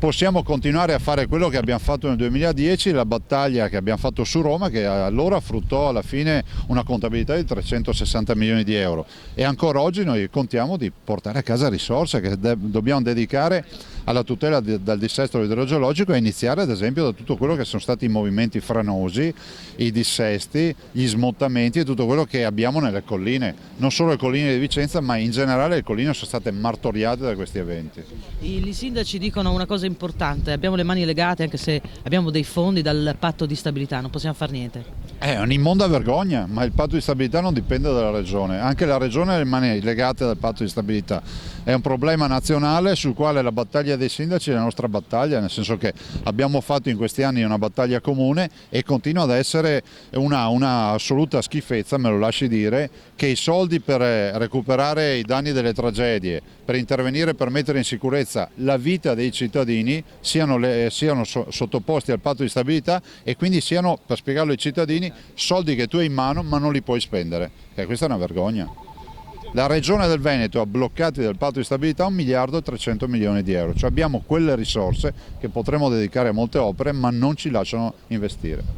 possiamo continuare a fare quello che abbiamo fatto nel 2010, la battaglia che abbiamo fatto su Roma, che allora fruttò alla fine una contabilità di 360 milioni di euro, e ancora oggi noi contiamo di portare a casa risorse che dobbiamo dedicare alla tutela dal dissesto idrogeologico, e iniziare ad esempio da tutto quello che sono stati i movimenti franosi, i dissesti, gli smottamenti e tutto quello che abbiamo nelle colline, non solo le colline di Vicenza ma in generale le colline sono state martoriate da questi eventi. I sindaci dicono una cosa importante: abbiamo le mani legate anche se abbiamo dei fondi dal patto di stabilità, non possiamo fare niente. È un'immonda vergogna, ma il patto di stabilità non dipende dalla regione, anche la regione ha le mani legate dal patto di stabilità. È un problema nazionale sul quale la battaglia dei sindaci è la nostra battaglia, nel senso che abbiamo fatto in questi anni una battaglia comune e continua ad essere una assoluta schifezza, me lo lasci dire, che i soldi per recuperare i danni delle tragedie, per intervenire per mettere in sicurezza la vita dei cittadini siano sottoposti al patto di stabilità, e quindi siano, per spiegarlo ai cittadini, soldi che tu hai in mano ma non li puoi spendere. E questa è una vergogna. La Regione del Veneto ha bloccati dal patto di stabilità 1 miliardo e 300 milioni di euro, cioè abbiamo quelle risorse che potremmo dedicare a molte opere ma non ci lasciano investire.